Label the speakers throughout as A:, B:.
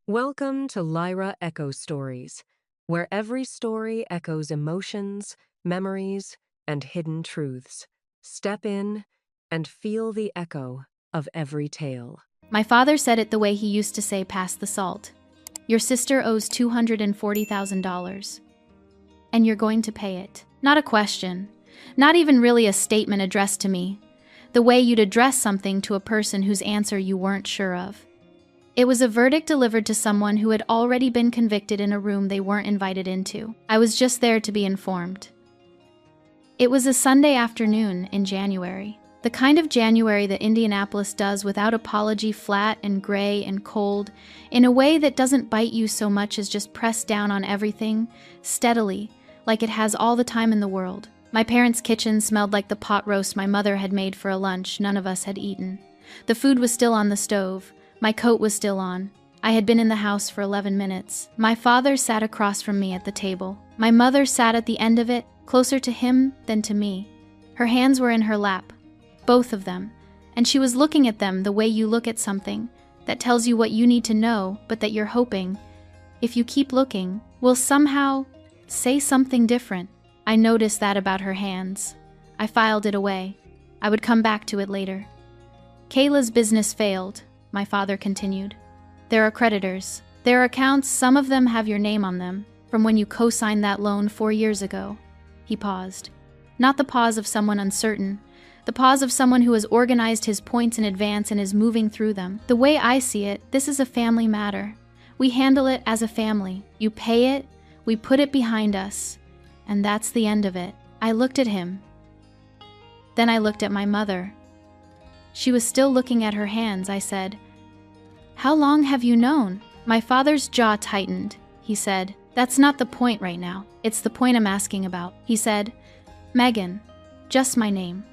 A: Welcome to Lyra Echo Stories, where every story echoes emotions, memories, and hidden truths. Step in and feel the echo of every tale.
B: My father said it the way he used to say pass the salt. Your sister owes $240,000. And you're going to pay it. Not a question. Not even really a statement addressed to me. The way you'd address something to a person whose answer you weren't sure of. It was a verdict delivered to someone who had already been convicted in a room they weren't invited into. I was just there to be informed. It was a Sunday afternoon in January. The kind of January that Indianapolis does without apology, flat and gray and cold, in a way that doesn't bite you so much as just press down on everything, steadily, like it has all the time in the world. My parents' kitchen smelled like the pot roast my mother had made for a lunch none of us had eaten. The food was still on the stove. My coat was still on. I had been in the house for 11 minutes. My father sat across from me at the table. My mother sat at the end of it, closer to him than to me. Her hands were in her lap, both of them, and she was looking at them the way you look at something that tells you what you need to know, but that you're hoping, if you keep looking, will somehow say something different. I noticed that about her hands. I filed it away. I would come back to it later. Kayla's business failed. My father continued. There are creditors. There are accounts, some of them have your name on them, from when you co-signed that loan 4 years ago. He paused. Not the pause of someone uncertain, the pause of someone who has organized his points in advance and is moving through them. The way I see it, this is a family matter. We handle it as a family. You pay it, we put it behind us, and that's the end of it. I looked at him. Then I looked at my mother. She was still looking at her hands. I said, "How long have you known?" My father's jaw tightened. He said, "That's not the point right now. It's the point I'm asking about." He said, "Megan, just my name.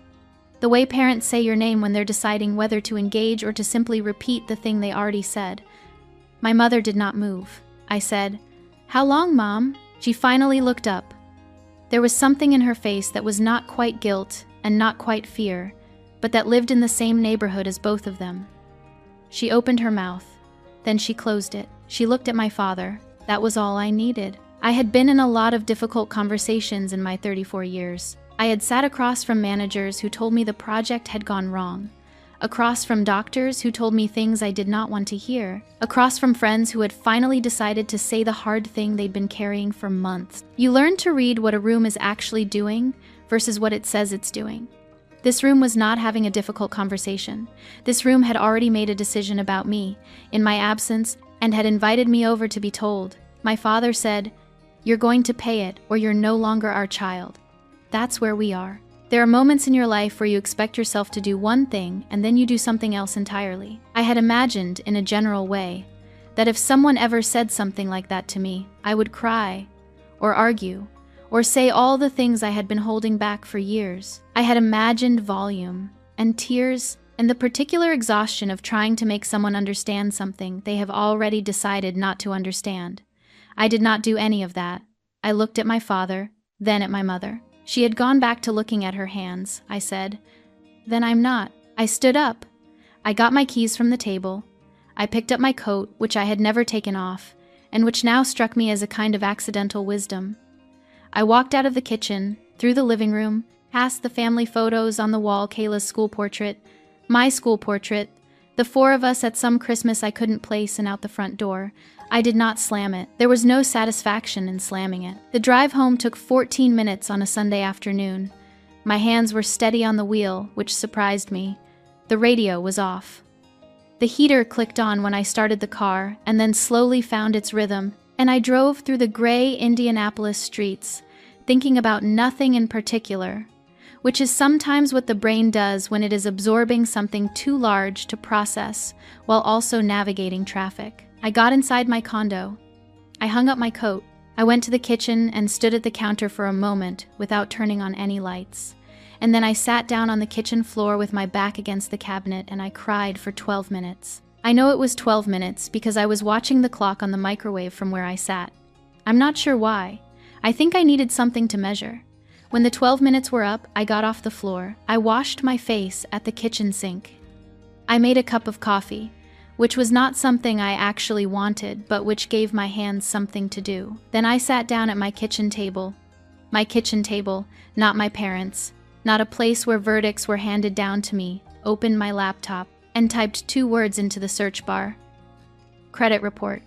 B: The way parents say your name when they're deciding whether to engage or to simply repeat the thing they already said." My mother did not move. I said, "How long, Mom?" She finally looked up. There was something in her face that was not quite guilt and not quite fear, but that lived in the same neighborhood as both of them. She opened her mouth. Then she closed it. She looked at my father. That was all I needed. I had been in a lot of difficult conversations in my 34 years. I had sat across from managers who told me the project had gone wrong, across from doctors who told me things I did not want to hear, across from friends who had finally decided to say the hard thing they'd been carrying for months. You learn to read what a room is actually doing versus what it says it's doing. This room was not having a difficult conversation. This room had already made a decision about me, in my absence, and had invited me over to be told. My father said, "You're going to pay it, or you're no longer our child." That's where we are. There are moments in your life where you expect yourself to do one thing, and then you do something else entirely. I had imagined, in a general way, that if someone ever said something like that to me, I would cry, or argue, or say all the things I had been holding back for years. I had imagined volume, and tears, and the particular exhaustion of trying to make someone understand something they have already decided not to understand. I did not do any of that. I looked at my father, then at my mother. She had gone back to looking at her hands. I said, "Then I'm not." I stood up. I got my keys from the table. I picked up my coat, which I had never taken off, and which now struck me as a kind of accidental wisdom. I walked out of the kitchen, through the living room, past the family photos on the wall, Kayla's school portrait, my school portrait, the four of us at some Christmas I couldn't place, and out the front door. I did not slam it. There was no satisfaction in slamming it. The drive home took 14 minutes on a Sunday afternoon. My hands were steady on the wheel, which surprised me. The radio was off. The heater clicked on when I started the car, and then slowly found its rhythm, and I drove through the gray Indianapolis streets, thinking about nothing in particular, which is sometimes what the brain does when it is absorbing something too large to process while also navigating traffic. I got inside my condo. I hung up my coat. I went to the kitchen and stood at the counter for a moment without turning on any lights. And then I sat down on the kitchen floor with my back against the cabinet and I cried for 12 minutes. I know it was 12 minutes because I was watching the clock on the microwave from where I sat. I'm not sure why. I think I needed something to measure. When the 12 minutes were up, I got off the floor. I washed my face at the kitchen sink. I made a cup of coffee, which was not something I actually wanted, but which gave my hands something to do. Then I sat down at my kitchen table. My kitchen table, not my parents', not a place where verdicts were handed down to me, opened my laptop, and typed 2 words into the search bar. Credit report.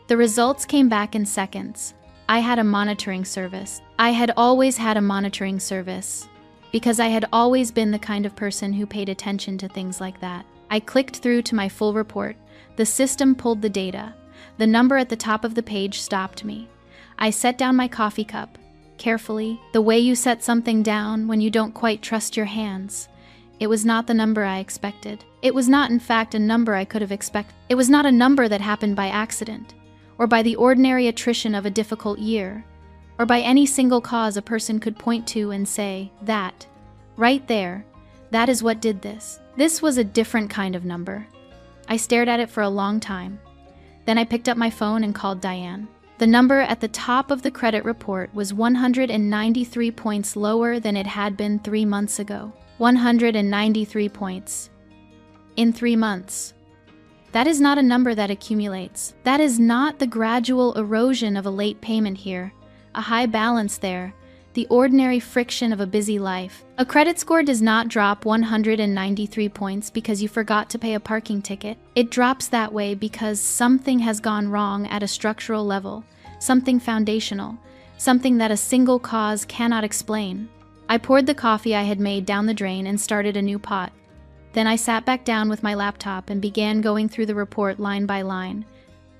B: The results came back in seconds. I had a monitoring service. I had always had a monitoring service, because I had always been the kind of person who paid attention to things like that. I clicked through to my full report. The system pulled the data. The number at the top of the page stopped me. I set down my coffee cup. Carefully, the way you set something down when you don't quite trust your hands. It was not the number I expected. It was not, in fact, a number I could have expected. It was not a number that happened by accident, or by the ordinary attrition of a difficult year, or by any single cause a person could point to and say, that, right there, that is what did this. This was a different kind of number. I stared at it for a long time. Then I picked up my phone and called Diane. The number at the top of the credit report was 193 points lower than it had been 3 months ago. 193 points. In 3 months. That is not a number that accumulates. That is not the gradual erosion of a late payment here, a high balance there, the ordinary friction of a busy life. A credit score does not drop 193 points because you forgot to pay a parking ticket. It drops that way because something has gone wrong at a structural level, something foundational, something that a single cause cannot explain. I poured the coffee I had made down the drain and started a new pot. Then I sat back down with my laptop and began going through the report line by line.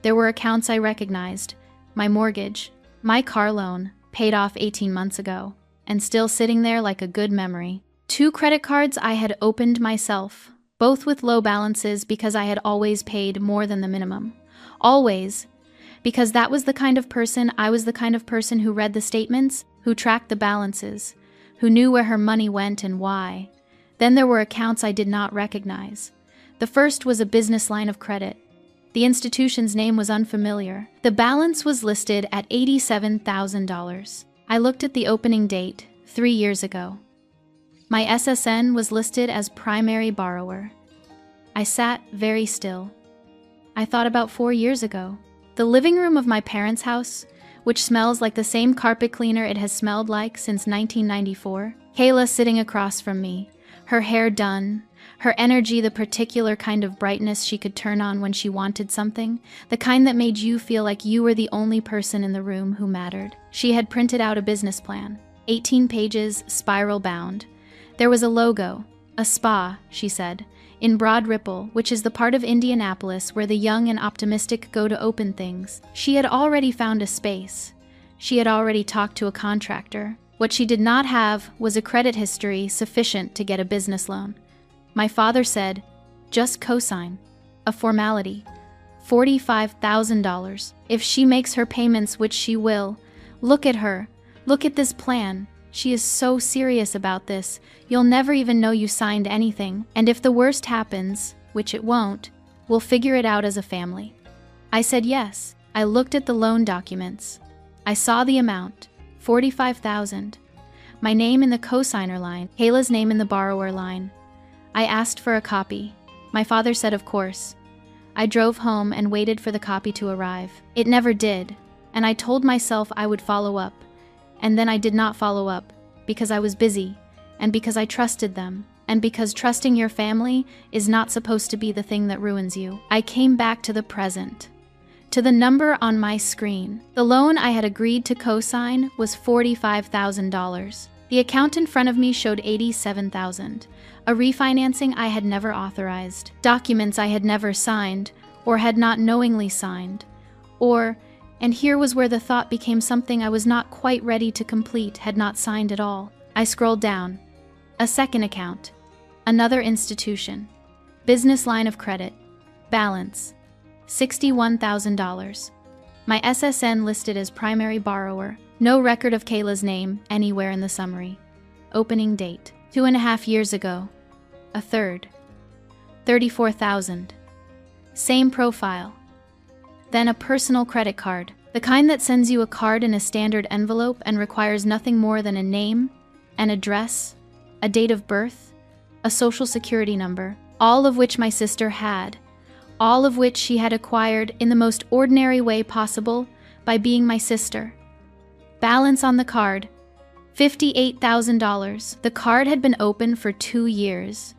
B: There were accounts I recognized, my mortgage, my car loan, paid off 18 months ago, and still sitting there like a good memory. 2 credit cards I had opened myself, both with low balances because I had always paid more than the minimum. Always. Because that was the kind of person I was, the kind of person who read the statements, who tracked the balances, who knew where her money went and why. Then there were accounts I did not recognize. The first was a business line of credit. The institution's name was unfamiliar. The balance was listed at $87,000. I looked at the opening date, 3 years ago. My SSN was listed as primary borrower. I sat very still. I thought about 4 years ago. The living room of my parents' house, which smells like the same carpet cleaner it has smelled like since 1994. Kayla sitting across from me, her hair done, her energy the particular kind of brightness she could turn on when she wanted something, the kind that made you feel like you were the only person in the room who mattered. She had printed out a business plan, 18 pages, spiral bound. There was a logo, a spa, she said, in Broad Ripple, which is the part of Indianapolis where the young and optimistic go to open things. She had already found a space. She had already talked to a contractor. What she did not have was a credit history sufficient to get a business loan. My father said, just cosign, a formality, $45,000. If she makes her payments, which she will, look at her, look at this plan. She is so serious about this, you'll never even know you signed anything, and if the worst happens, which it won't, we'll figure it out as a family. I said yes. I looked at the loan documents. I saw the amount, $45,000. My name in the cosigner line, Kayla's name in the borrower line. I asked for a copy. My father said of course. I drove home and waited for the copy to arrive. It never did, and I told myself I would follow up. And then I did not follow up, because I was busy, and because I trusted them, and because trusting your family is not supposed to be the thing that ruins you. I came back to the present, to the number on my screen. The loan I had agreed to co-sign was $45,000. The account in front of me showed $87,000, a refinancing I had never authorized, documents I had never signed, or had not knowingly signed, or, and here was where the thought became something I was not quite ready to complete, had not signed at all. I scrolled down. A second account. Another institution. Business line of credit. Balance. $61,000. My SSN listed as primary borrower. No record of Kayla's name anywhere in the summary. Opening date. 2.5 years ago. A third. $34,000. Same profile. Then a personal credit card, the kind that sends you a card in a standard envelope and requires nothing more than a name, an address, a date of birth, a social security number, all of which my sister had, all of which she had acquired in the most ordinary way possible by being my sister. Balance on the card, $58,000. The card had been open for 2 years.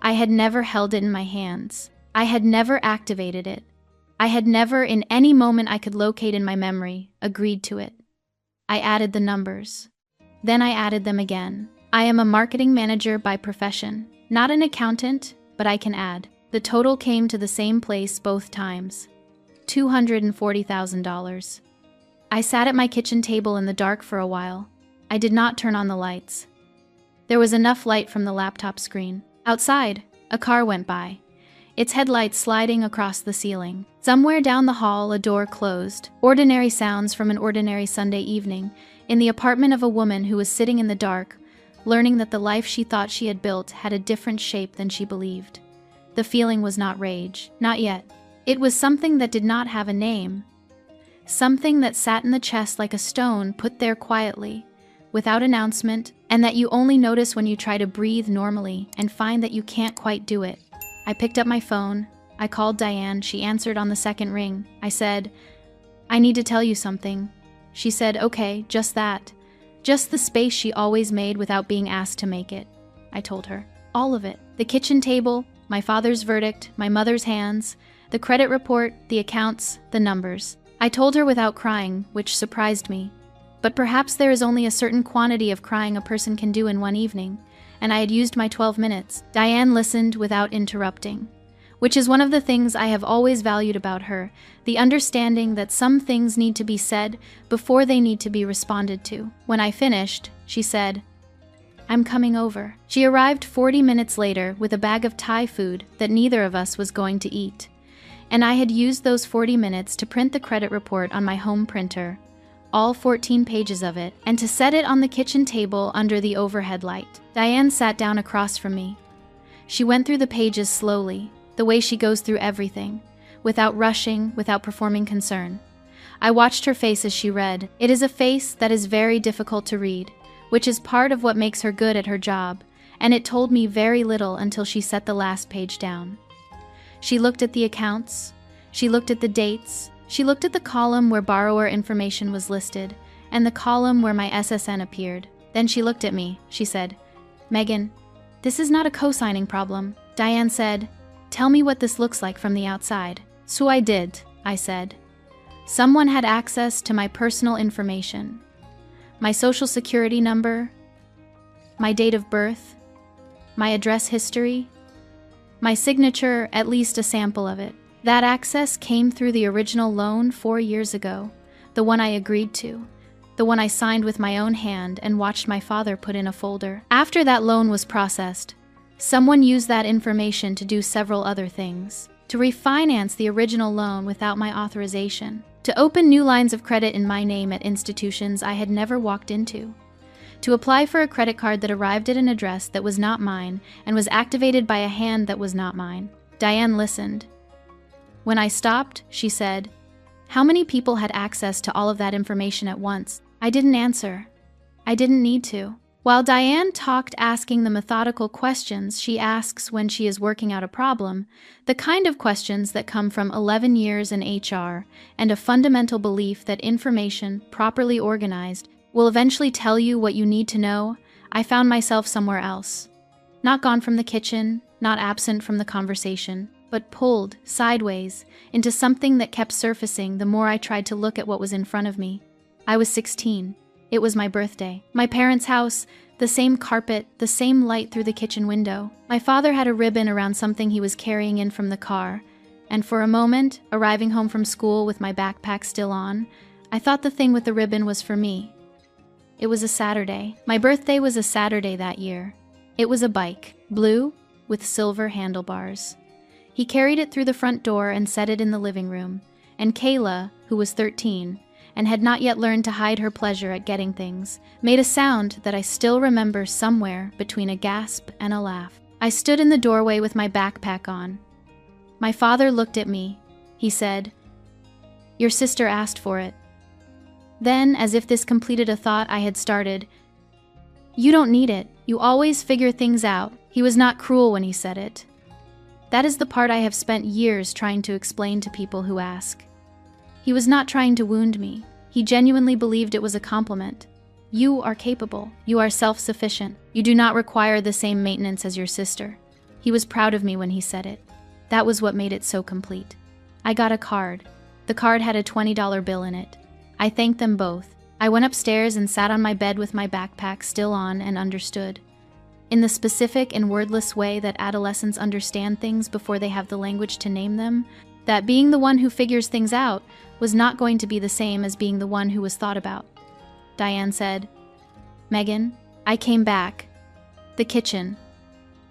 B: I had never held it in my hands. I had never activated it. I had never, in any moment I could locate in my memory, agreed to it. I added the numbers. Then I added them again. I am a marketing manager by profession, not an accountant, but I can add. The total came to the same place both times, $240,000. I sat at my kitchen table in the dark for a while. I did not turn on the lights. There was enough light from the laptop screen. Outside, a car went by, its headlights sliding across the ceiling. Somewhere down the hall, a door closed. Ordinary sounds from an ordinary Sunday evening in the apartment of a woman who was sitting in the dark, learning that the life she thought she had built had a different shape than she believed. The feeling was not rage, not yet. It was something that did not have a name. Something that sat in the chest like a stone put there quietly, without announcement, and that you only notice when you try to breathe normally and find that you can't quite do it. I picked up my phone. I called Diane. She answered on the second ring. I said, "I need to tell you something." She said, "Okay, just that. Just the space she always made without being asked to make it." I told her. All of it. The kitchen table, my father's verdict, my mother's hands, the credit report, the accounts, the numbers. I told her without crying, which surprised me. But perhaps there is only a certain quantity of crying a person can do in one evening, and I had used my 12 minutes. Diane listened without interrupting, which is one of the things I have always valued about her, the understanding that some things need to be said before they need to be responded to. When I finished, she said, "I'm coming over." She arrived 40 minutes later with a bag of Thai food that neither of us was going to eat, and I had used those 40 minutes to print the credit report on my home printer, all 14 pages of it, and to set it on the kitchen table under the overhead light. Diane sat down across from me. She went through the pages slowly, the way she goes through everything, without rushing, without performing concern. I watched her face as she read. It is a face that is very difficult to read, which is part of what makes her good at her job, and it told me very little until she set the last page down. She looked at the accounts, she looked at the dates, she looked at the column where borrower information was listed, and the column where my SSN appeared. Then she looked at me. She said, "Megan, this is not a co-signing problem." Diane said, "Tell me what this looks like from the outside." "So I did," I said. Someone had access to my personal information. My social security number, my date of birth, my address history, my signature, at least a sample of it. That access came through the original loan 4 years ago, the one I agreed to, the one I signed with my own hand and watched my father put in a folder. After that loan was processed, someone used that information to do several other things, to refinance the original loan without my authorization, to open new lines of credit in my name at institutions I had never walked into, to apply for a credit card that arrived at an address that was not mine and was activated by a hand that was not mine. Diane listened. When I stopped, she said, "How many people had access to all of that information at once?" I didn't answer. I didn't need to. While Diane talked asking the methodical questions she asks when she is working out a problem, the kind of questions that come from 11 years in HR and a fundamental belief that information, properly organized, will eventually tell you what you need to know, I found myself somewhere else. Not gone from the kitchen, not absent from the conversation, but pulled, sideways, into something that kept surfacing the more I tried to look at what was in front of me. I was 16. It was my birthday. My parents' house, the same carpet, the same light through the kitchen window. My father had a ribbon around something he was carrying in from the car, and for a moment, arriving home from school with my backpack still on, I thought the thing with the ribbon was for me. It was a Saturday. My birthday was a Saturday that year. It was a bike, blue, with silver handlebars. He carried it through the front door and set it in the living room, and Kayla, who was 13, and had not yet learned to hide her pleasure at getting things, made a sound that I still remember somewhere between a gasp and a laugh. I stood in the doorway with my backpack on. My father looked at me. He said, "Your sister asked for it." Then, as if this completed a thought I had started, "You don't need it. You always figure things out." He was not cruel when he said it. That is the part I have spent years trying to explain to people who ask. He was not trying to wound me. He genuinely believed it was a compliment. You are capable. You are self-sufficient. You do not require the same maintenance as your sister. He was proud of me when he said it. That was what made it so complete. I got a card. The card had a $20 bill in it. I thanked them both. I went upstairs and sat on my bed with my backpack still on and understood. In the specific and wordless way that adolescents understand things before they have the language to name them, that being the one who figures things out was not going to be the same as being the one who was thought about. Diane said, "Megan, I came back. The kitchen.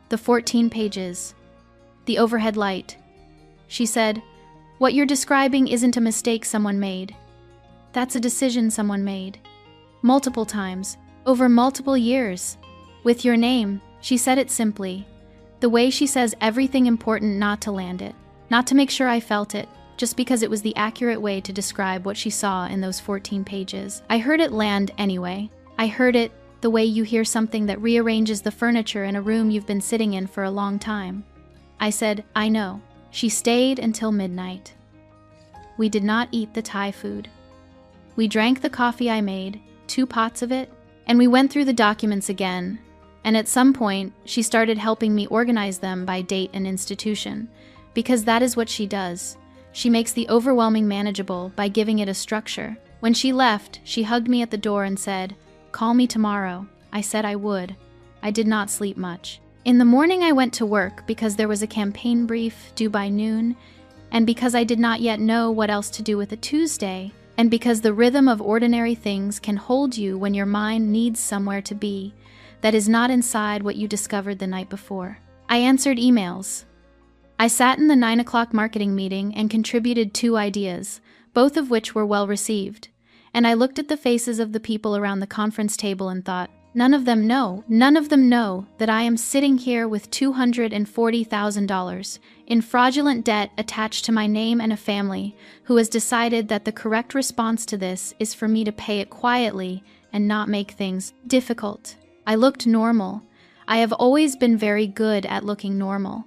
B: The 14 pages. The overhead light." She said, "What you're describing isn't a mistake someone made. That's a decision someone made. Multiple times, over multiple years. With your name," she said it simply, the way she says everything important not to land it, not to make sure I felt it, just because it was the accurate way to describe what she saw in those 14 pages. I heard it land anyway. I heard it the way you hear something that rearranges the furniture in a room you've been sitting in for a long time. I said, "I know." She stayed until midnight. We did not eat the Thai food. We drank the coffee I made, 2 pots of it, and we went through the documents again. And at some point, she started helping me organize them by date and institution, because that is what she does. She makes the overwhelming manageable by giving it a structure. When she left, she hugged me at the door and said, "Call me tomorrow." I said I would. I did not sleep much. In the morning I went to work because there was a campaign brief due by noon, and because I did not yet know what else to do with a Tuesday, and because the rhythm of ordinary things can hold you when your mind needs somewhere to be that is not inside what you discovered the night before. I answered emails. I sat in the 9 o'clock marketing meeting and contributed 2 ideas, both of which were well received. And I looked at the faces of the people around the conference table and thought, none of them know that I am sitting here with $240,000 in fraudulent debt attached to my name and a family who has decided that the correct response to this is for me to pay it quietly and not make things difficult. I looked normal. I have always been very good at looking normal.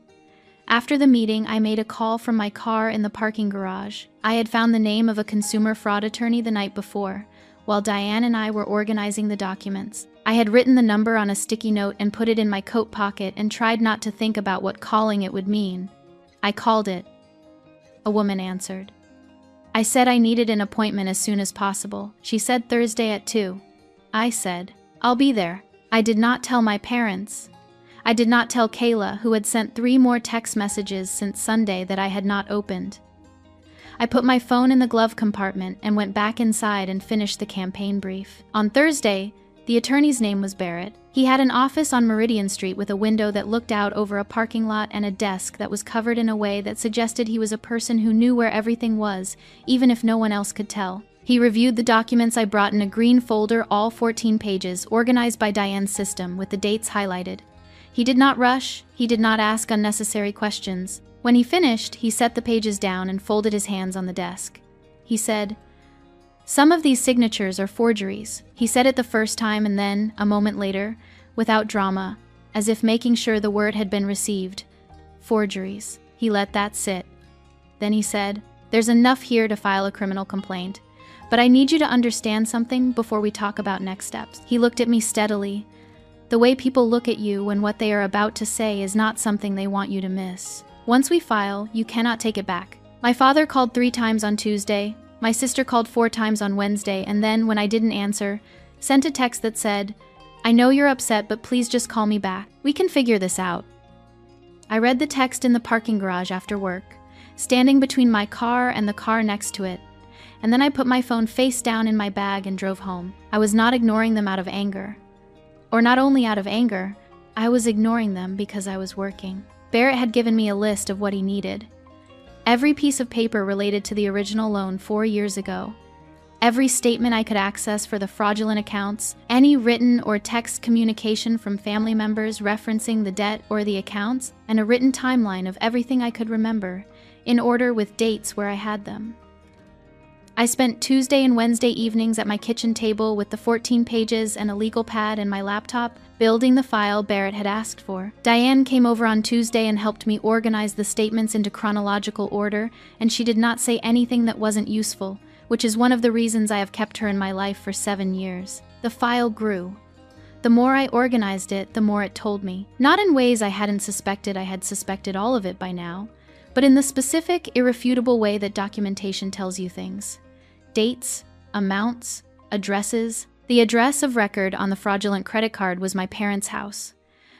B: After the meeting, I made a call from my car in the parking garage. I had found the name of a consumer fraud attorney the night before, while Diane and I were organizing the documents. I had written the number on a sticky note and put it in my coat pocket and tried not to think about what calling it would mean. I called it. A woman answered. I said I needed an appointment as soon as possible. She said Thursday at 2. I said, "I'll be there." I did not tell my parents. I did not tell Kayla, who had sent 3 more text messages since Sunday that I had not opened. I put my phone in the glove compartment and went back inside and finished the campaign brief. On Thursday, the attorney's name was Barrett. He had an office on Meridian Street with a window that looked out over a parking lot and a desk that was covered in a way that suggested he was a person who knew where everything was, even if no one else could tell. He reviewed the documents I brought in a green folder, all 14 pages, organized by Diane's system, with the dates highlighted. He did not rush. He did not ask unnecessary questions. When he finished, he set the pages down and folded his hands on the desk. He said, "Some of these signatures are forgeries." He said it the first time and then, a moment later, without drama, as if making sure the word had been received. "Forgeries." He let that sit. Then he said, "There's enough here to file a criminal complaint. But I need you to understand something before we talk about next steps." He looked at me steadily. The way people look at you when what they are about to say is not something they want you to miss. Once we file, you cannot take it back. My father called 3 times on Tuesday. My sister called 4 times on Wednesday, and then, when I didn't answer, sent a text that said, "I know you're upset, but please just call me back. We can figure this out." I read the text in the parking garage after work, standing between my car and the car next to it. And then I put my phone face down in my bag and drove home. I was not ignoring them out of anger. Or not only out of anger, I was ignoring them because I was working. Barrett had given me a list of what he needed. Every piece of paper related to the original loan 4 years ago. Every statement I could access for the fraudulent accounts, any written or text communication from family members referencing the debt or the accounts, and a written timeline of everything I could remember, in order with dates where I had them. I spent Tuesday and Wednesday evenings at my kitchen table with the 14 pages and a legal pad and my laptop, building the file Barrett had asked for. Diane came over on Tuesday and helped me organize the statements into chronological order, and she did not say anything that wasn't useful, which is one of the reasons I have kept her in my life for 7 years. The file grew. The more I organized it, the more it told me. Not in ways I hadn't suspected I had suspected all of it by now, but in the specific, irrefutable way that documentation tells you things. Dates, amounts, addresses. The address of record on the fraudulent credit card was my parents' house.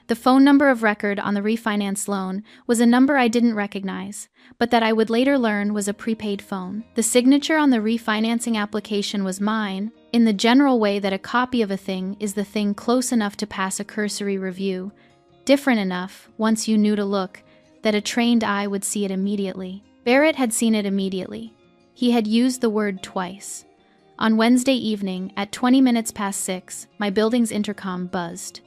B: The phone number of record on the refinance loan was a number I didn't recognize, but that I would later learn was a prepaid phone. The signature on the refinancing application was mine, in the general way that a copy of a thing is the thing close enough to pass a cursory review, different enough, once you knew to look, that a trained eye would see it immediately. Barrett had seen it immediately. He had used the word twice. On Wednesday evening, at 20 minutes past 6, my building's intercom buzzed.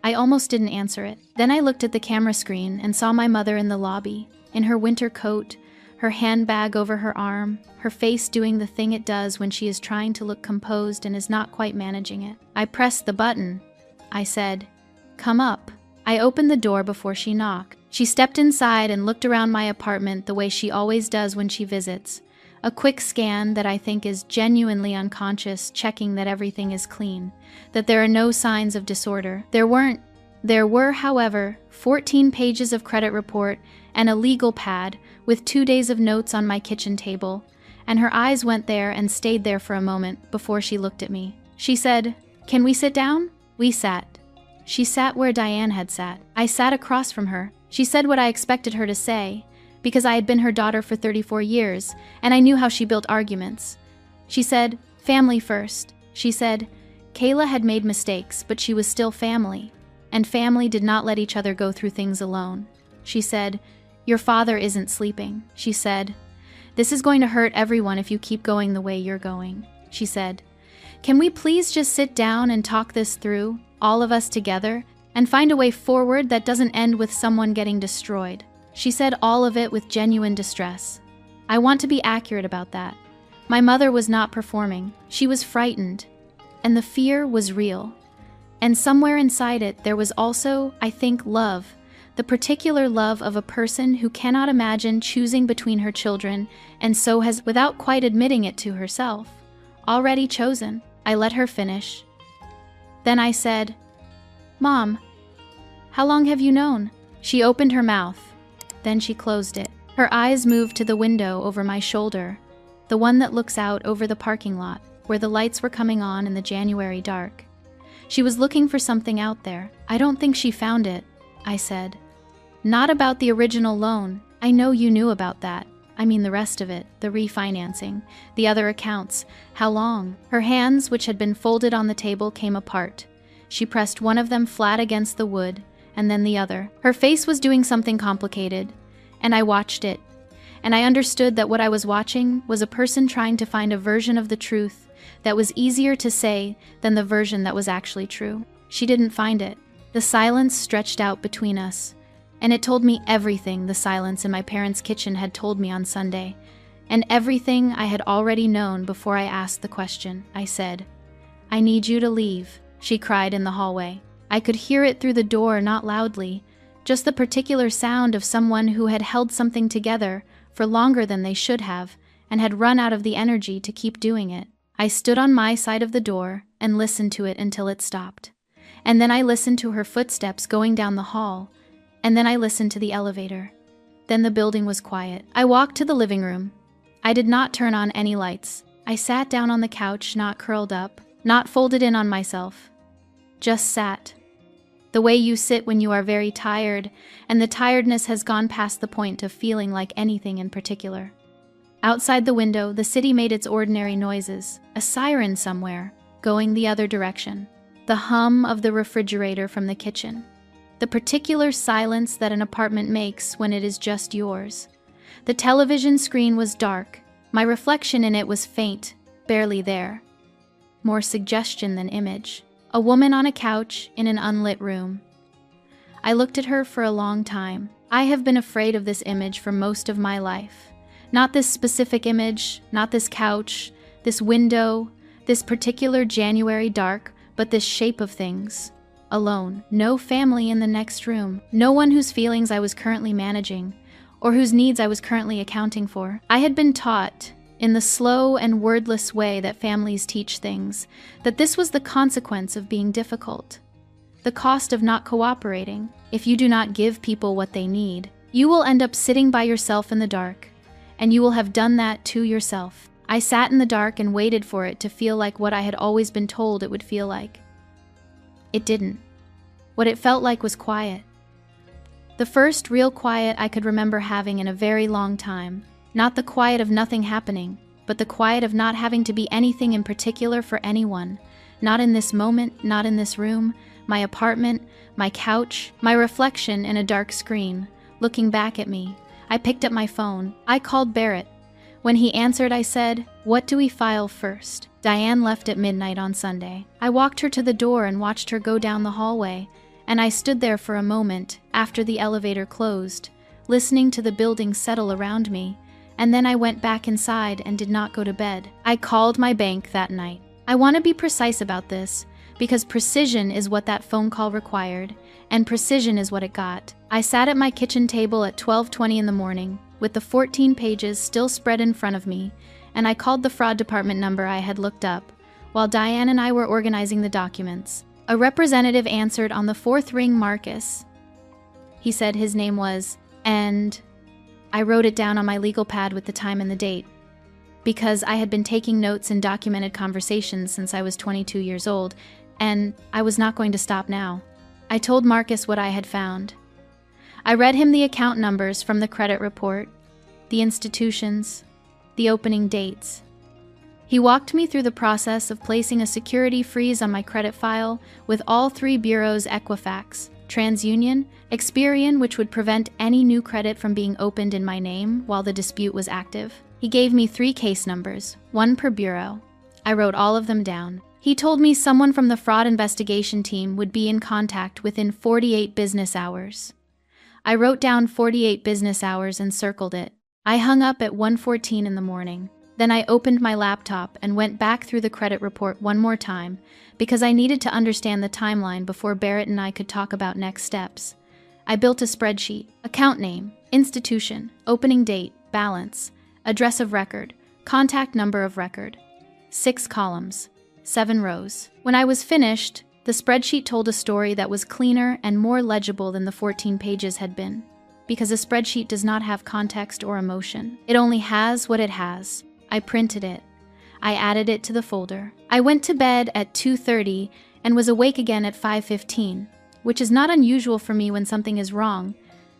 B: I almost didn't answer it. Then I looked at the camera screen and saw my mother in the lobby, in her winter coat, her handbag over her arm, her face doing the thing it does when she is trying to look composed and is not quite managing it. I pressed the button. I said, "Come up." I opened the door before she knocked. She stepped inside and looked around my apartment the way she always does when she visits. A quick scan that I think is genuinely unconscious, checking that everything is clean, that there are no signs of disorder. There weren't. There were, however, 14 pages of credit report and a legal pad with 2 days of notes on my kitchen table, and her eyes went there and stayed there for a moment before she looked at me. She said, "Can we sit down?" We sat. She sat where Diane had sat. I sat across from her. She said what I expected her to say, because I had been her daughter for 34 years, and I knew how she built arguments. She said, "Family first." She said, Kayla had made mistakes, but she was still family, and family did not let each other go through things alone. She said, "Your father isn't sleeping." She said, "This is going to hurt everyone if you keep going the way you're going." She said, "Can we please just sit down and talk this through, all of us together, and find a way forward that doesn't end with someone getting destroyed?" She said all of it with genuine distress. I want to be accurate about that. My mother was not performing. She was frightened, and the fear was real. And somewhere inside it, there was also, I think, love, the particular love of a person who cannot imagine choosing between her children, and so has, without quite admitting it to herself, already chosen. I let her finish. Then I said, "Mom, how long have you known?" She opened her mouth. Then she closed it. Her eyes moved to the window over my shoulder, the one that looks out over the parking lot, where the lights were coming on in the January dark. She was looking for something out there. "I don't think she found it," I said. "Not about the original loan. I know you knew about that. I mean the rest of it, the refinancing, the other accounts. How long?" Her hands, which had been folded on the table, came apart. She pressed one of them flat against the wood, and then the other. Her face was doing something complicated, and I watched it. And I understood that what I was watching was a person trying to find a version of the truth that was easier to say than the version that was actually true. She didn't find it. The silence stretched out between us, and it told me everything the silence in my parents' kitchen had told me on Sunday, and everything I had already known before I asked the question. I said, "I need you to leave," she cried in the hallway. I could hear it through the door, not loudly, just the particular sound of someone who had held something together for longer than they should have and had run out of the energy to keep doing it. I stood on my side of the door and listened to it until it stopped. And then I listened to her footsteps going down the hall, and then I listened to the elevator. Then the building was quiet. I walked to the living room. I did not turn on any lights. I sat down on the couch, not curled up, not folded in on myself. Just sat. The way you sit when you are very tired, and the tiredness has gone past the point of feeling like anything in particular. Outside the window, the city made its ordinary noises, a siren somewhere, going the other direction, the hum of the refrigerator from the kitchen, the particular silence that an apartment makes when it is just yours. The television screen was dark. My reflection in it was faint, barely there. More suggestion than image. A woman on a couch in an unlit room. I looked at her for a long time. I have been afraid of this image for most of my life. Not this specific image, not this couch, this window, this particular January dark, but this shape of things. Alone, no family in the next room, no one whose feelings I was currently managing, or whose needs I was currently accounting for. I had been taught, in the slow and wordless way that families teach things, that this was the consequence of being difficult. The cost of not cooperating. If you do not give people what they need, you will end up sitting by yourself in the dark, and you will have done that to yourself. I sat in the dark and waited for it to feel like what I had always been told it would feel like. It didn't. What it felt like was quiet. The first real quiet I could remember having in a very long time. Not the quiet of nothing happening, but the quiet of not having to be anything in particular for anyone. Not in this moment, not in this room, my apartment, my couch, my reflection in a dark screen, looking back at me. I picked up my phone. I called Barrett. When he answered, I said, "What do we file first?" Diane left at midnight on Sunday. I walked her to the door and watched her go down the hallway, and I stood there for a moment after the elevator closed, listening to the building settle around me, and then I went back inside and did not go to bed. I called my bank that night. I want to be precise about this, because precision is what that phone call required, and precision is what it got. I sat at my kitchen table at 12:20 in the morning, with the 14 pages still spread in front of me, and I called the fraud department number I had looked up, while Diane and I were organizing the documents. A representative answered on the fourth ring. Marcus. He said his name was, and I wrote it down on my legal pad with the time and the date, because I had been taking notes and documented conversations since I was 22 years old, and I was not going to stop now. I told Marcus what I had found. I read him the account numbers from the credit report, the institutions, the opening dates. He walked me through the process of placing a security freeze on my credit file with all three bureaus: Equifax, TransUnion, Experian, which would prevent any new credit from being opened in my name while the dispute was active. He gave me 3 case numbers, 1 per bureau. I wrote all of them down. He told me someone from the fraud investigation team would be in contact within 48 business hours. I wrote down 48 business hours and circled it. I hung up at 1:14 in the morning. Then I opened my laptop and went back through the credit report one more time because I needed to understand the timeline before Barrett and I could talk about next steps. I built a spreadsheet: account name, institution, opening date, balance, address of record, contact number of record. 6 columns, 7 rows. When I was finished, the spreadsheet told a story that was cleaner and more legible than the 14 pages had been, because a spreadsheet does not have context or emotion. It only has what it has. I printed it. I added it to the folder. I went to bed at 2:30 and was awake again at 5:15, which is not unusual for me when something is wrong,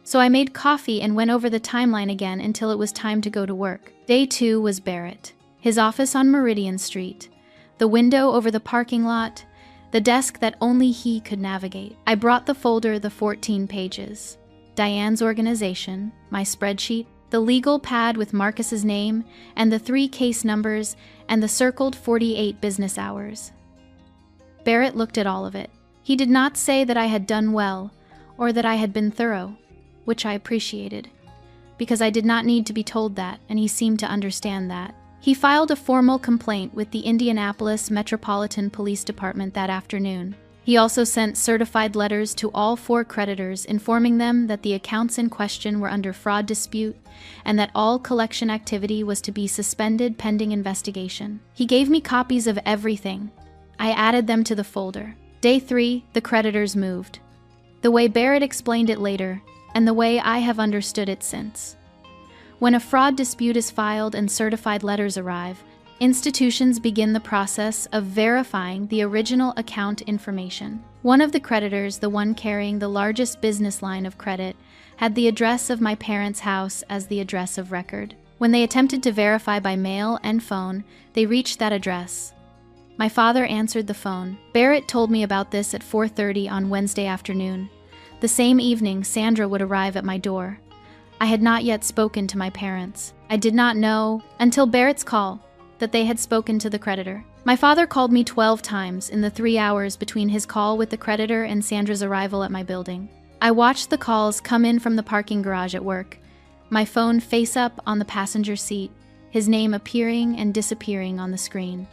B: so I made coffee and went over the timeline again until it was time to go to work. Day 2 was Barrett. His office on Meridian Street, the window over the parking lot, the desk that only he could navigate. I brought the folder, the 14 pages, Diane's organization, my spreadsheet, the legal pad with Marcus's name, and the 3 case numbers, and the circled 48 business hours. Barrett looked at all of it. He did not say that I had done well, or that I had been thorough, which I appreciated, because I did not need to be told that, and he seemed to understand that. He filed a formal complaint with the Indianapolis Metropolitan Police Department that afternoon. He also sent certified letters to all 4 creditors informing them that the accounts in question were under fraud dispute and that all collection activity was to be suspended pending investigation. He gave me copies of everything. I added them to the folder. Day 3, the creditors moved. The way Barrett explained it later, and the way I have understood it since. When a fraud dispute is filed and certified letters arrive, institutions begin the process of verifying the original account information. One of the creditors, the one carrying the largest business line of credit, had the address of my parents' house as the address of record. When they attempted to verify by mail and phone, they reached that address. My father answered the phone. Barrett told me about this at 4:30 on Wednesday afternoon. The same evening, Sandra would arrive at my door. I had not yet spoken to my parents. I did not know, until Barrett's call, that they had spoken to the creditor. My father called me 12 times in the 3 hours between his call with the creditor and Sandra's arrival at my building. I watched the calls come in from the parking garage at work, my phone face up on the passenger seat, his name appearing and disappearing on the screen.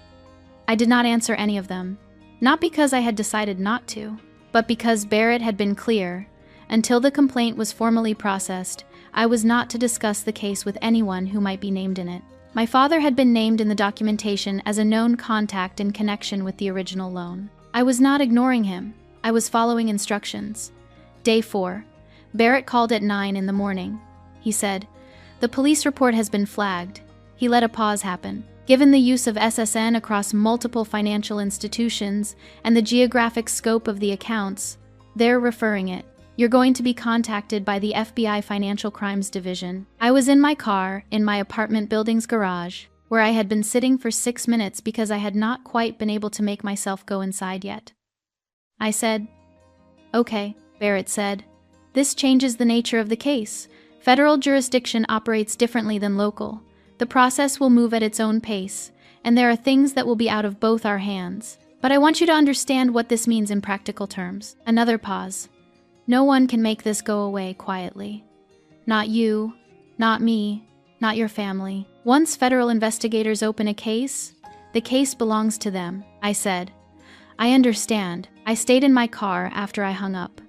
B: I did not answer any of them, not because I had decided not to, but because Barrett had been clear. Until the complaint was formally processed, I was not to discuss the case with anyone who might be named in it. My father had been named in the documentation as a known contact in connection with the original loan. I was not ignoring him. I was following instructions. Day 4. Barrett called at 9 in the morning. He said, "The police report has been flagged." He let a pause happen. Given the use of SSN across multiple financial institutions and the geographic scope of the accounts, they're referring it. "You're going to be contacted by the FBI Financial Crimes Division." I was in my car, in my apartment building's garage, where I had been sitting for 6 minutes because I had not quite been able to make myself go inside yet. I said, "Okay," Barrett said. "This changes the nature of the case. Federal jurisdiction operates differently than local. The process will move at its own pace, and there are things that will be out of both our hands. But I want you to understand what this means in practical terms." Another pause. "No one can make this go away quietly. Not you, not me, not your family. Once federal investigators open a case, the case belongs to them," I said. "I understand." I stayed in my car after I hung up.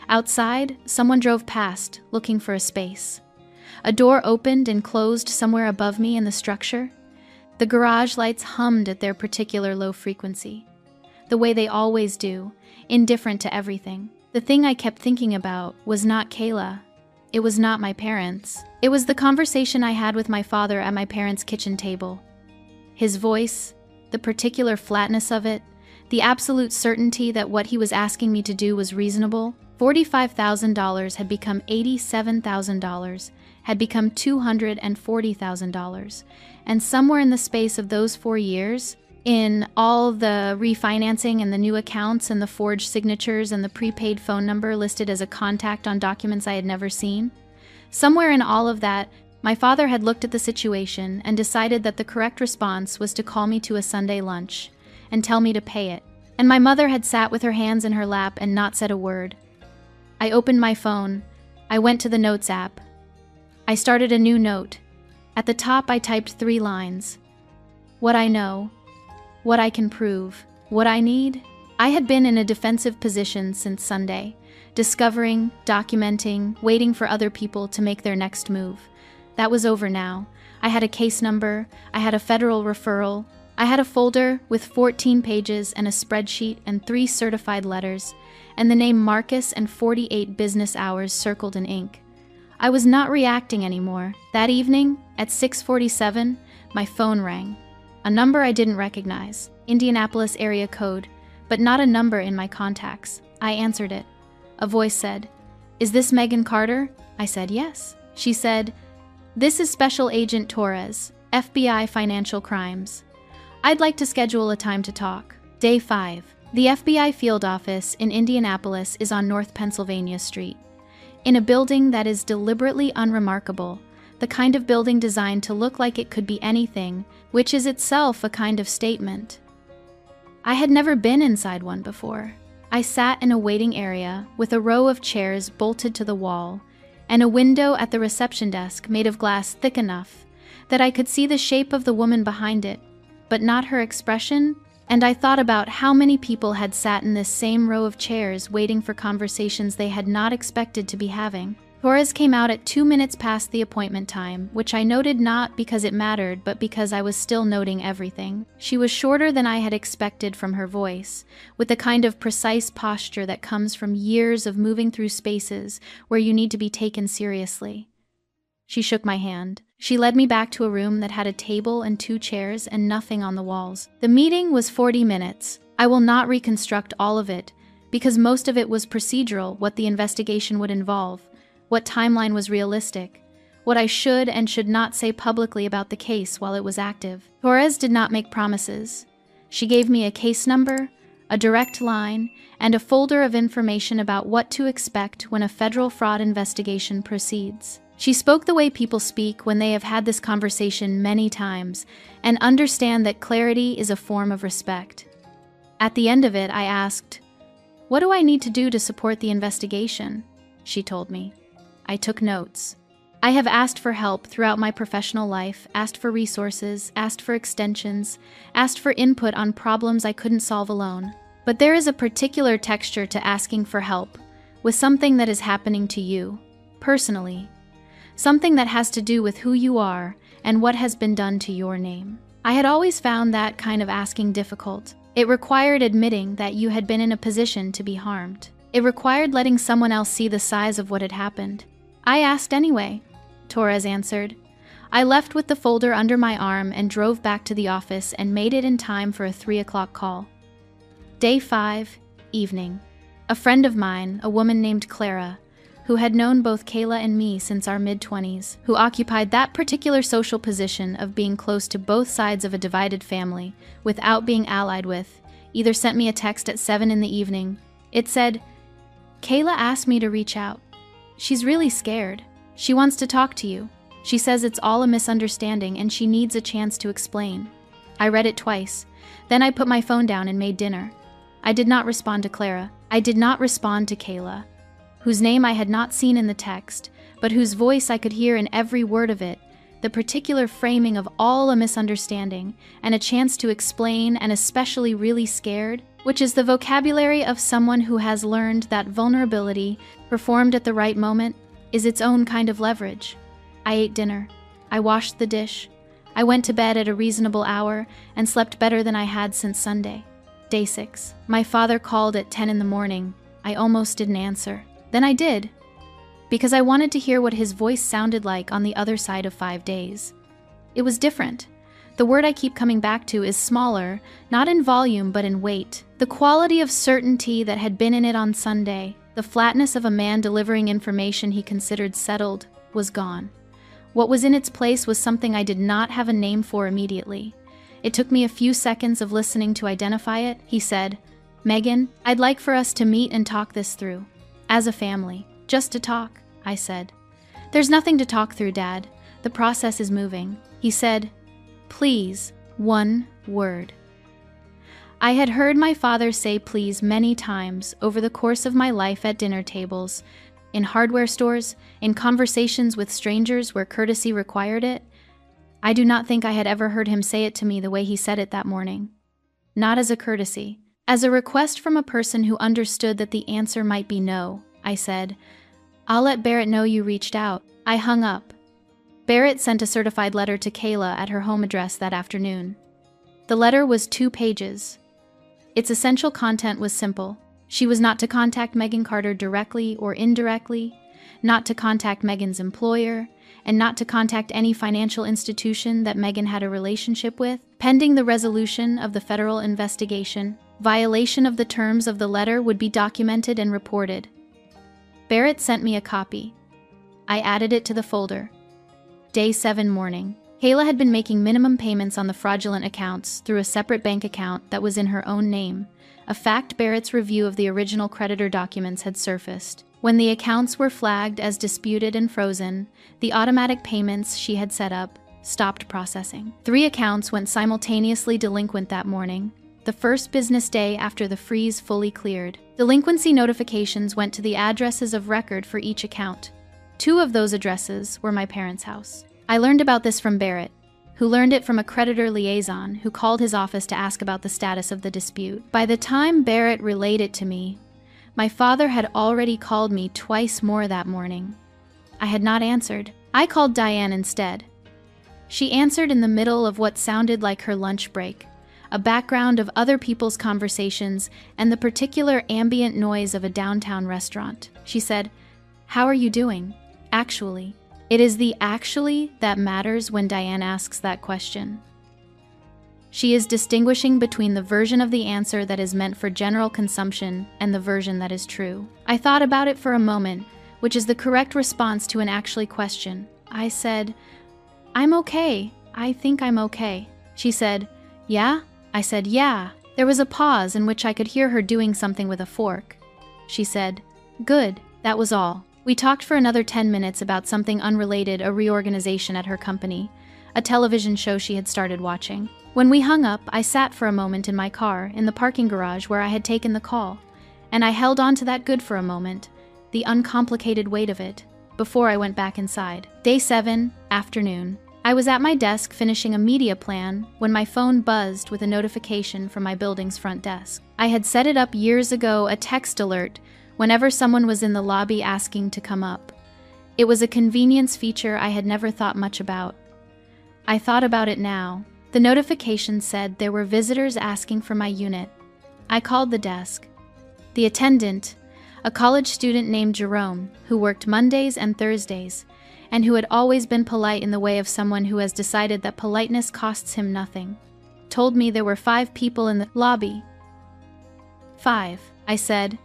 B: Outside, someone drove past, looking for a space. A door opened and closed somewhere above me in the structure. The garage lights hummed at their particular low frequency, the way they always do, indifferent to everything. The thing I kept thinking about was not Kayla. It was not my parents. It was the conversation I had with my father at my parents' kitchen table. His voice, the particular flatness of it, the absolute certainty that what he was asking me to do was reasonable. $45,000 had become $87,000, had become $240,000, and somewhere in the space of those 4 years, in all the refinancing and the new accounts and the forged signatures and the prepaid phone number listed as a contact on documents I had never seen, somewhere in all of that, my father had looked at the situation and decided that the correct response was to call me to a Sunday lunch and tell me to pay it. And my mother had sat with her hands in her lap and not said a word. I opened my phone. I went to the Notes app. I started a new note. At the top, I typed 3 lines. What I know, what I can prove, what I need. I had been in a defensive position since Sunday, discovering, documenting, waiting for other people to make their next move. That was over now. I had a case number. I had a federal referral. I had a folder with 14 pages and a spreadsheet and 3 certified letters, and the name Marcus and 48 business hours circled in ink. I was not reacting anymore. That evening, at 6:47, my phone rang. A number I didn't recognize, Indianapolis area code, but not a number in my contacts. I answered it. A voice said, "Is this Megan Carter?" I said, "Yes." She said, "This is Special Agent Torres, FBI Financial Crimes. I'd like to schedule a time to talk." Day 5. The FBI field office in Indianapolis is on North Pennsylvania Street, in a building that is deliberately unremarkable, the kind of building designed to look like it could be anything, which is itself a kind of statement. I had never been inside one before. I sat in a waiting area with a row of chairs bolted to the wall, and a window at the reception desk made of glass thick enough that I could see the shape of the woman behind it, but not her expression, and I thought about how many people had sat in this same row of chairs waiting for conversations they had not expected to be having. Torres came out at 2 minutes past the appointment time, which I noted not because it mattered, but because I was still noting everything. She was shorter than I had expected from her voice, with the kind of precise posture that comes from years of moving through spaces where you need to be taken seriously. She shook my hand. She led me back to a room that had a table and 2 chairs and nothing on the walls. The meeting was 40 minutes. I will not reconstruct all of it, because most of it was procedural, what the investigation would involve, what timeline was realistic, what I should and should not say publicly about the case while it was active. Torres did not make promises. She gave me a case number, a direct line, and a folder of information about what to expect when a federal fraud investigation proceeds. She spoke the way people speak when they have had this conversation many times and understand that clarity is a form of respect. At the end of it, I asked, "What do I need to do to support the investigation?" She told me. I took notes. I have asked for help throughout my professional life, asked for resources, asked for extensions, asked for input on problems I couldn't solve alone. But there is a particular texture to asking for help with something that is happening to you, personally. Something that has to do with who you are and what has been done to your name. I had always found that kind of asking difficult. It required admitting that you had been in a position to be harmed. It required letting someone else see the size of what had happened. I asked anyway, Torres answered. I left with the folder under my arm and drove back to the office and made it in time for a 3 o'clock call. Day 5, evening. A friend of mine, a woman named Clara, who had known both Kayla and me since our mid-20s, who occupied that particular social position of being close to both sides of a divided family without being allied with, either sent me a text at 7 in the evening. It said, "Kayla asked me to reach out. She's really scared. She wants to talk to you. She says it's all a misunderstanding and she needs a chance to explain." I read it twice. Then I put my phone down and made dinner. I did not respond to Clara. I did not respond to Kayla, whose name I had not seen in the text, but whose voice I could hear in every word of it, the particular framing of all a misunderstanding, and a chance to explain, and especially really scared, which is the vocabulary of someone who has learned that vulnerability, performed at the right moment, is its own kind of leverage. I ate dinner. I washed the dish. I went to bed at a reasonable hour and slept better than I had since Sunday. Day 6. My father called at 10 in the morning. I almost didn't answer. Then I did, because I wanted to hear what his voice sounded like on the other side of 5 days. It was different. The word I keep coming back to is smaller, not in volume but in weight. The quality of certainty that had been in it on Sunday, the flatness of a man delivering information he considered settled, was gone. What was in its place was something I did not have a name for immediately. It took me a few seconds of listening to identify it. He said, "Megan, I'd like for us to meet and talk this through. As a family. Just to talk," I said. "There's nothing to talk through, Dad. The process is moving." He said, "Please, one word." I had heard my father say please many times over the course of my life at dinner tables, in hardware stores, in conversations with strangers where courtesy required it. I do not think I had ever heard him say it to me the way he said it that morning. Not as a courtesy. As a request from a person who understood that the answer might be no, I said, "I'll let Barrett know you reached out." I hung up. Barrett sent a certified letter to Kayla at her home address that afternoon. The letter was 2 pages. Its essential content was simple. She was not to contact Megan Carter directly or indirectly, not to contact Megan's employer, and not to contact any financial institution that Megan had a relationship with, pending the resolution of the federal investigation. Violation of the terms of the letter would be documented and reported. Barrett sent me a copy. I added it to the folder. Day 7 morning. Kayla had been making minimum payments on the fraudulent accounts through a separate bank account that was in her own name, a fact Barrett's review of the original creditor documents had surfaced. When the accounts were flagged as disputed and frozen, the automatic payments she had set up stopped processing. 3 accounts went simultaneously delinquent that morning, the first business day after the freeze fully cleared. Delinquency notifications went to the addresses of record for each account. 2 of those addresses were my parents' house. I learned about this from Barrett, who learned it from a creditor liaison who called his office to ask about the status of the dispute. By the time Barrett relayed it to me, my father had already called me twice more that morning. I had not answered. I called Diane instead. She answered in the middle of what sounded like her lunch break, a background of other people's conversations and the particular ambient noise of a downtown restaurant. She said, "How are you doing? Actually." It is the actually that matters when Diane asks that question. She is distinguishing between the version of the answer that is meant for general consumption and the version that is true. I thought about it for a moment, which is the correct response to an actually question. I said, "I'm okay. I think I'm okay." She said, "Yeah?" I said, "Yeah." There was a pause in which I could hear her doing something with a fork. She said, "Good." That was all. We talked for another 10 minutes about something unrelated, a reorganization at her company, a television show she had started watching. When we hung up, I sat for a moment in my car, in the parking garage where I had taken the call, and I held on to that good for a moment, the uncomplicated weight of it. before I went back inside. Day 7, afternoon. I was at my desk finishing a media plan when my phone buzzed with a notification from my building's front desk. I had set it up years ago, a text alert whenever someone was in the lobby asking to come up. It was a convenience feature I had never thought much about. I thought about it now. The notification said there were visitors asking for my unit. I called the desk. The attendant, a college student named Jerome, who worked Mondays and Thursdays, and who had always been polite in the way of someone who has decided that politeness costs him nothing, told me there were 5 people in the lobby. 5, I said.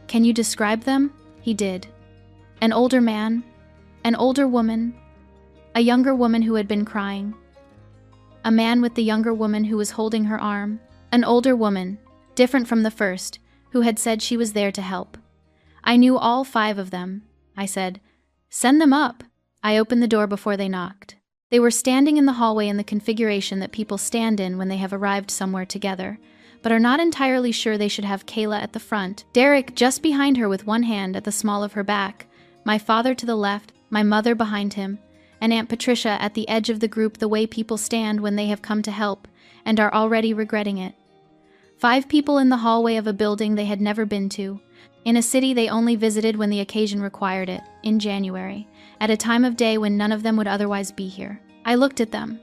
B: Can you describe them? He did. An older man, an older woman, a younger woman who had been crying, a man with the younger woman who was holding her arm, an older woman, different from the first, who had said she was there to help. I knew all 5 of them. I said, "Send them up." I opened the door before they knocked. They were standing in the hallway in the configuration that people stand in when they have arrived somewhere together, but are not entirely sure they should have Kayla at the front, Derek just behind her with one hand at the small of her back, my father to the left, my mother behind him, and Aunt Patricia at the edge of the group, the way people stand when they have come to help and are already regretting it. 5 people in the hallway of a building they had never been to, in a city they only visited when the occasion required it, in January, at a time of day when none of them would otherwise be here. I looked at them.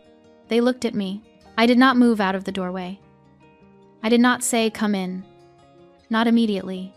B: They looked at me. I did not move out of the doorway. I did not say, "Come in." Not immediately.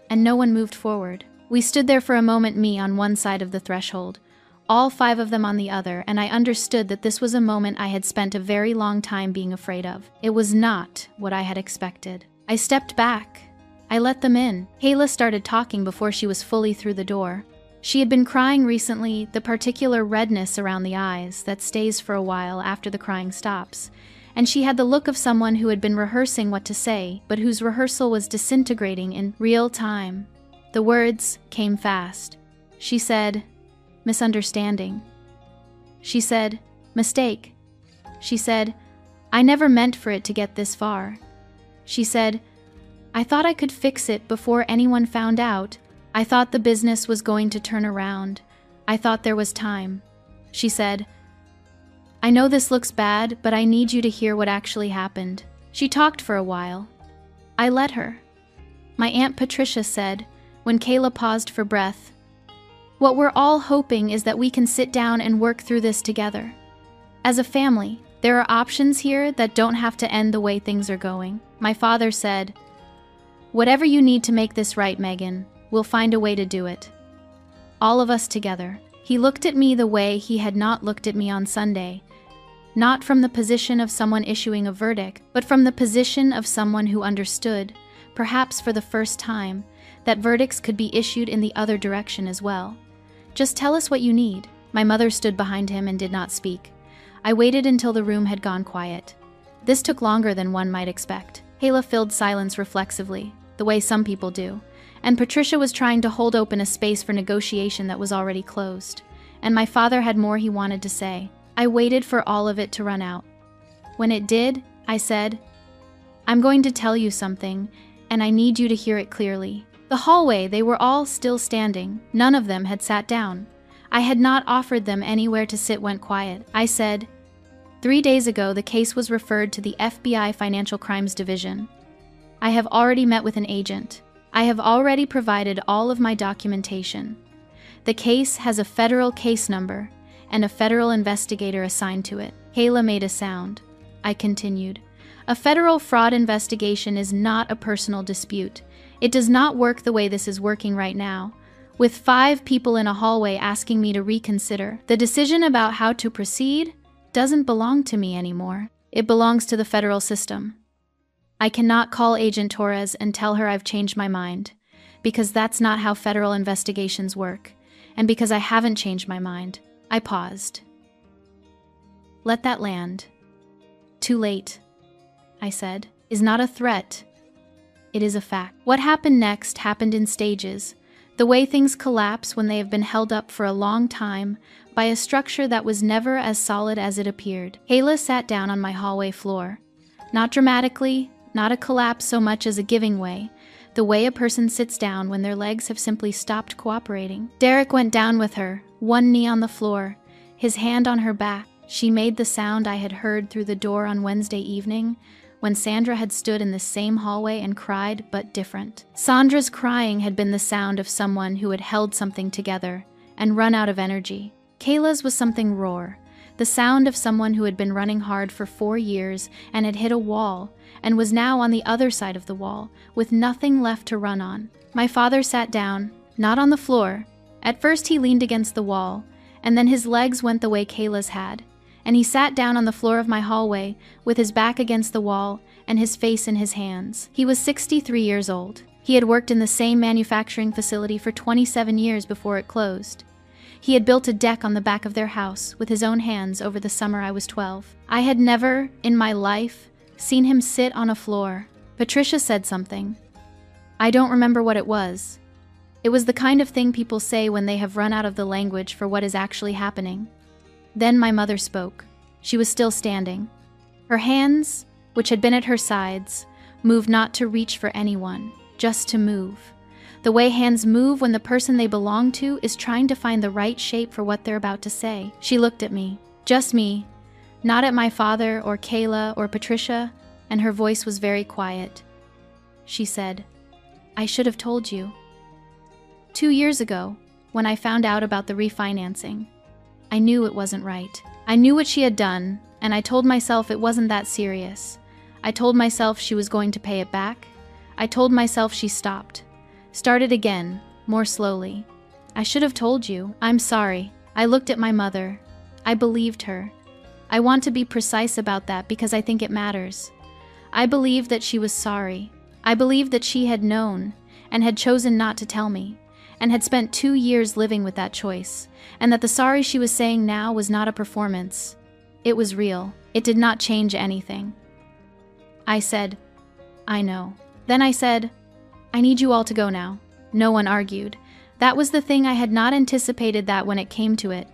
B: And no one moved forward. We stood there for a moment, me on one side of the threshold, all 5 of them on the other, and I understood that this was a moment I had spent a very long time being afraid of. It was not what I had expected. I stepped back. I let them in. Kayla started talking before she was fully through the door. She had been crying recently, the particular redness around the eyes that stays for a while after the crying stops, and she had the look of someone who had been rehearsing what to say, but whose rehearsal was disintegrating in real time. The words came fast. She said, "Misunderstanding." She said, "Mistake." She said, "I never meant for it to get this far." She said, "I thought I could fix it before anyone found out. I thought the business was going to turn around. I thought there was time." She said, "I know this looks bad, but I need you to hear what actually happened." She talked for a while. I let her. My Aunt Patricia said, when Kayla paused for breath, "What we're all hoping is that we can sit down and work through this together. As a family, there are options here that don't have to end the way things are going." My father said, "Whatever you need to make this right, Megan, we'll find a way to do it. All of us together." He looked at me the way he had not looked at me on Sunday, not from the position of someone issuing a verdict, but from the position of someone who understood, perhaps for the first time, that verdicts could be issued in the other direction as well. "Just tell us what you need." My mother stood behind him and did not speak. I waited until the room had gone quiet. This took longer than one might expect. Kayla filled silence reflexively, the way some people do, and Patricia was trying to hold open a space for negotiation that was already closed, and my father had more he wanted to say. I waited for all of it to run out. When it did, I said, "I'm going to tell you something, and I need you to hear it clearly." The hallway, they were all still standing. None of them had sat down. I had not offered them anywhere to sit, went quiet. I said, 3 days ago, the case was referred to the FBI Financial Crimes Division. I have already met with an agent. I have already provided all of my documentation. The case has a federal case number and a federal investigator assigned to it. Kayla made a sound. I continued, "A federal fraud investigation is not a personal dispute. It does not work the way this is working right now, with 5 people in a hallway asking me to reconsider. The decision about how to proceed doesn't belong to me anymore. It belongs to the federal system. I cannot call Agent Torres and tell her I've changed my mind, because that's not how federal investigations work, and because I haven't changed my mind." I paused. "Let that land." "Too late," I said, "is not a threat. It is a fact." What happened next happened in stages, the way things collapse when they have been held up for a long time by a structure that was never as solid as it appeared. Kayla sat down on my hallway floor. Not dramatically, not a collapse so much as a giving way, The way a person sits down when their legs have simply stopped cooperating. Derek went down with her, one knee on the floor, his hand on her back. She made the sound I had heard through the door on Wednesday evening, when Sandra had stood in the same hallway and cried, but different. Sandra's crying had been the sound of someone who had held something together and run out of energy. Kayla's was something raw, the sound of someone who had been running hard for 4 years and had hit a wall and was now on the other side of the wall, with nothing left to run on. My father sat down, not on the floor. At first he leaned against the wall, and then his legs went the way Kayla's had, and he sat down on the floor of my hallway with his back against the wall and his face in his hands. He was 63 years old. He had worked in the same manufacturing facility for 27 years before it closed. He had built a deck on the back of their house with his own hands over the summer I was 12. I had never, in my life, seen him sit on a floor. Patricia said something. I don't remember what it was. It was the kind of thing people say when they have run out of the language for what is actually happening. Then my mother spoke. She was still standing. Her hands, which had been at her sides, moved not to reach for anyone, just to move. The way hands move when the person they belong to is trying to find the right shape for what they're about to say. She looked at me, just me, not at my father or Kayla or Patricia, and her voice was very quiet. She said, I should have told you. 2 years ago, when I found out about the refinancing, I knew it wasn't right. I knew what she had done, and I told myself it wasn't that serious. I told myself she was going to pay it back. I told myself she started again, more slowly. I should have told you. I'm sorry. I looked at my mother. I believed her. I want to be precise about that because I think it matters. I believed that she was sorry. I believed that she had known and had chosen not to tell me, and had spent 2 years living with that choice, and that the sorry she was saying now was not a performance. It was real. It did not change anything. I said, I know. Then I said, I need you all to go now. No one argued. That was the thing I had not anticipated that when it came to it.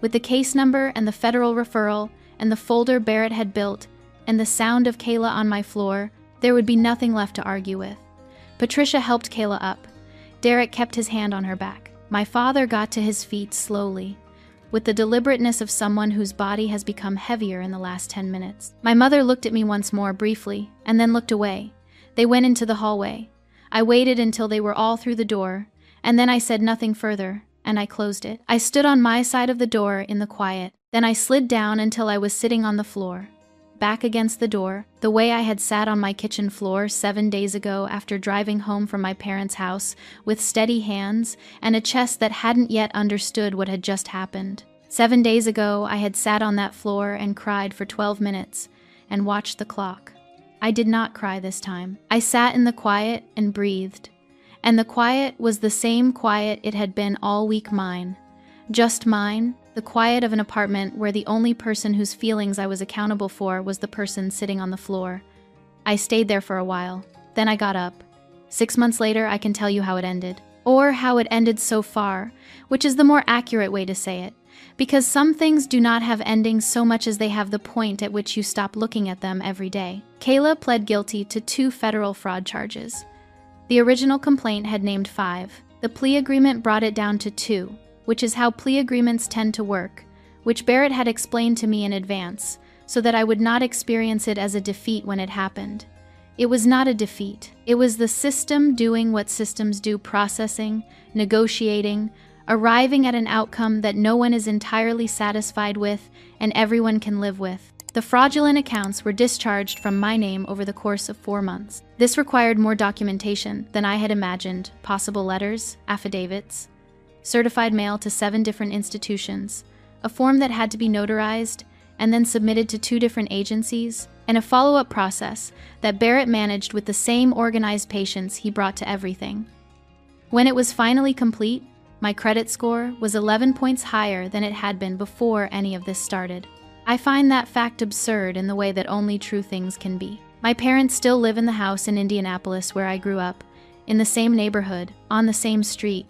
B: With the case number and the federal referral and the folder Barrett had built and the sound of Kayla on my floor, there would be nothing left to argue with. Patricia helped Kayla up. Derek kept his hand on her back. My father got to his feet slowly, with the deliberateness of someone whose body has become heavier in the last 10 minutes. My mother looked at me once more briefly, and then looked away. They went into the hallway. I waited until they were all through the door, and then I said nothing further, and I closed it. I stood on my side of the door in the quiet. Then I slid down until I was sitting on the floor, back against the door, the way I had sat on my kitchen floor 7 days ago after driving home from my parents' house, with steady hands and a chest that hadn't yet understood what had just happened. 7 days ago, I had sat on that floor and cried for 12 minutes and watched the clock. I did not cry this time. I sat in the quiet and breathed, and the quiet was the same quiet it had been all week mine. Just mine, the quiet of an apartment where the only person whose feelings I was accountable for was the person sitting on the floor. I stayed there for a while. Then I got up. 6 months later, I can tell you how it ended. Or how it ended so far, which is the more accurate way to say it. Because some things do not have endings so much as they have the point at which you stop looking at them every day. Kayla pled guilty to 2 federal fraud charges. The original complaint had named 5. The plea agreement brought it down to 2, which is how plea agreements tend to work, which Barrett had explained to me in advance, so that I would not experience it as a defeat when it happened. It was not a defeat. It was the system doing what systems do, processing, negotiating, arriving at an outcome that no one is entirely satisfied with and everyone can live with. The fraudulent accounts were discharged from my name over the course of 4 months. This required more documentation than I had imagined: possible letters, affidavits, certified mail to 7 different institutions, a form that had to be notarized and then submitted to 2 different agencies, and a follow-up process that Barrett managed with the same organized patience he brought to everything. When it was finally complete, my credit score was 11 points higher than it had been before any of this started. I find that fact absurd in the way that only true things can be. My parents still live in the house in Indianapolis where I grew up, in the same neighborhood, on the same street.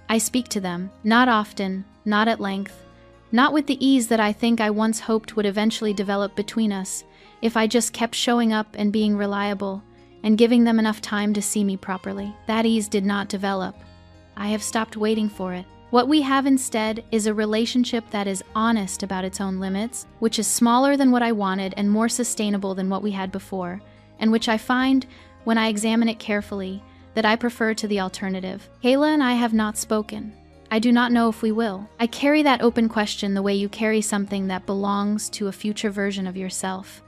B: I speak to them, not often, not at length, not with the ease that I think I once hoped would eventually develop between us if I just kept showing up and being reliable and giving them enough time to see me properly. That ease did not develop. I have stopped waiting for it. What we have instead is a relationship that is honest about its own limits, which is smaller than what I wanted and more sustainable than what we had before, and which I find, when I examine it carefully, that I prefer to the alternative. Kayla and I have not spoken. I do not know if we will. I carry that open question the way you carry something that belongs to a future version of yourself,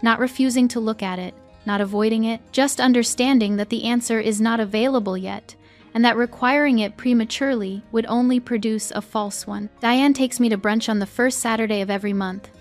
B: not refusing to look at it, not avoiding it, just understanding that the answer is not available yet, and that requiring it prematurely would only produce a false one. Diane takes me to brunch on the first Saturday of every month,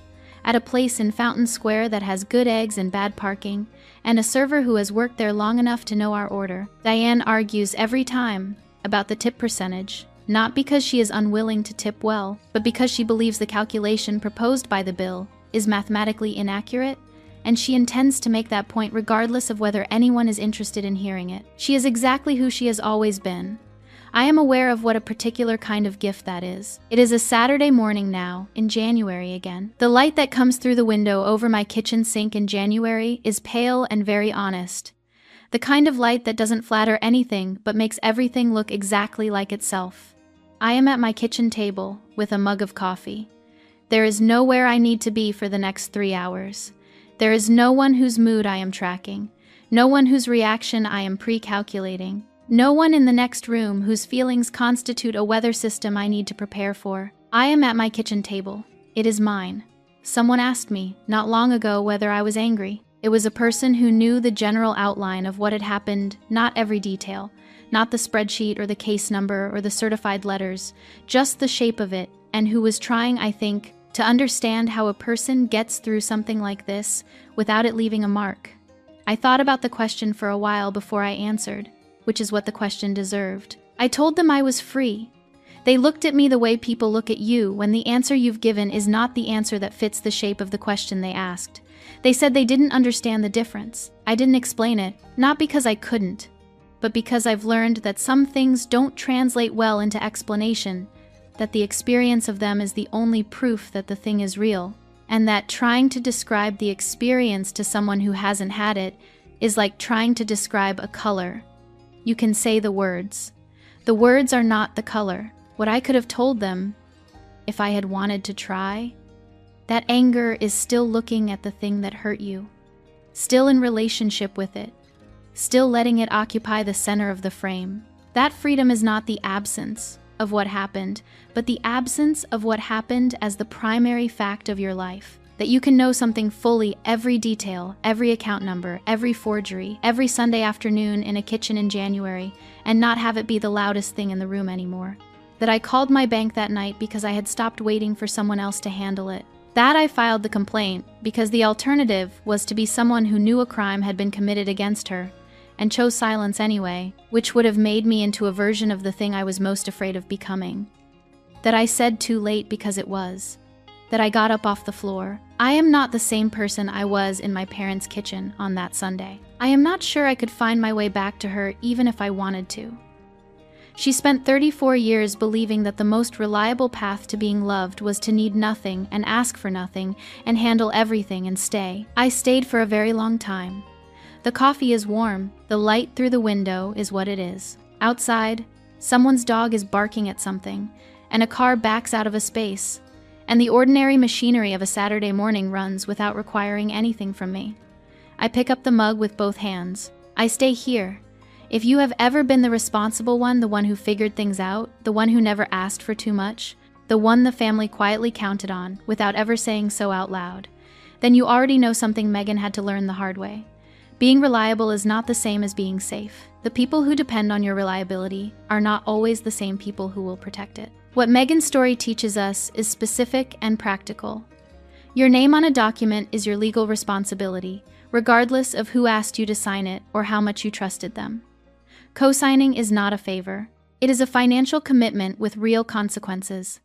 B: at a place in Fountain Square that has good eggs and bad parking, and a server who has worked there long enough to know our order. Diane argues every time about the tip percentage, not because she is unwilling to tip well, but because she believes the calculation proposed by the bill is mathematically inaccurate, and she intends to make that point regardless of whether anyone is interested in hearing it. She is exactly who she has always been. I am aware of what a particular kind of gift that is. It is a Saturday morning now, in January again. The light that comes through the window over my kitchen sink in January is pale and very honest. The kind of light that doesn't flatter anything but makes everything look exactly like itself. I am at my kitchen table with a mug of coffee. There is nowhere I need to be for the next 3 hours. There is no one whose mood I am tracking, no one whose reaction I am pre-calculating, no one in the next room whose feelings constitute a weather system I need to prepare for. I am at my kitchen table. It is mine. Someone asked me, not long ago, whether I was angry. It was a person who knew the general outline of what had happened, not every detail, not the spreadsheet or the case number or the certified letters, just the shape of it, and who was trying, I think, to understand how a person gets through something like this without it leaving a mark. I thought about the question for a while before I answered, which is what the question deserved. I told them I was free. They looked at me the way people look at you when the answer you've given is not the answer that fits the shape of the question they asked. They said they didn't understand the difference. I didn't explain it, not because I couldn't, but because I've learned that some things don't translate well into explanation, that the experience of them is the only proof that the thing is real, and that trying to describe the experience to someone who hasn't had it is like trying to describe a color. You can say the words. The words are not the color. What I could have told them, if I had wanted to try, that anger is still looking at the thing that hurt you, still in relationship with it, still letting it occupy the center of the frame. That freedom is not the absence of what happened, but the absence of what happened as the primary fact of your life. That you can know something fully, every detail, every account number, every forgery, every Sunday afternoon in a kitchen in January, and not have it be the loudest thing in the room anymore. That I called my bank that night because I had stopped waiting for someone else to handle it. That I filed the complaint because the alternative was to be someone who knew a crime had been committed against her, and chose silence anyway, which would have made me into a version of the thing I was most afraid of becoming. That I said too late because it was. That I got up off the floor. I am not the same person I was in my parents' kitchen on that Sunday. I am not sure I could find my way back to her even if I wanted to. She spent 34 years believing that the most reliable path to being loved was to need nothing and ask for nothing and handle everything and stay. I stayed for a very long time. The coffee is warm. The light through the window is what it is. Outside, someone's dog is barking at something, and a car backs out of a space, and the ordinary machinery of a Saturday morning runs without requiring anything from me. I pick up the mug with both hands. I stay here. If you have ever been the responsible one, the one who figured things out, the one who never asked for too much, the one the family quietly counted on without ever saying so out loud, then you already know something Megan had to learn the hard way. Being reliable is not the same as being safe. The people who depend on your reliability are not always the same people who will protect it. What Megan's story teaches us is specific and practical. Your name on a document is your legal responsibility, regardless of who asked you to sign it or how much you trusted them. Co-signing is not a favor. It is a financial commitment with real consequences.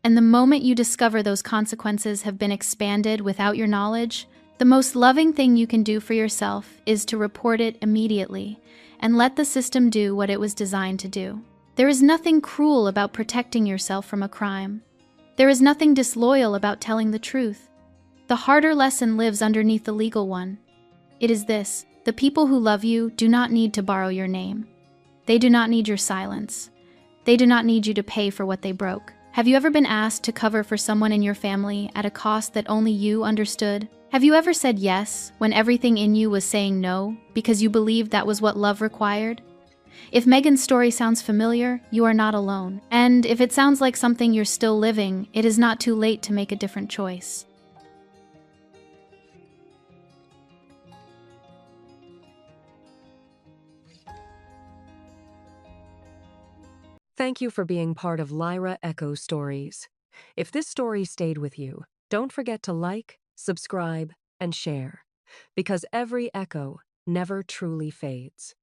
B: And the moment you discover those consequences have been expanded without your knowledge, the most loving thing you can do for yourself is to report it immediately and let the system do what it was designed to do. There is nothing cruel about protecting yourself from a crime. There is nothing disloyal about telling the truth. The harder lesson lives underneath the legal one. It is this: The people who love you do not need to borrow your name. They do not need your silence. They do not need you to pay for what they broke. Have you ever been asked to cover for someone in your family at a cost that only you understood? Have you ever said yes when everything in you was saying no because you believed that was what love required? If Megan's story sounds familiar, you are not alone. And if it sounds like something you're still living, it is not too late to make a different choice.
A: Thank you for being part of Lyra Echo Stories. If this story stayed with you, don't forget to like, subscribe, and share, because every echo never truly fades.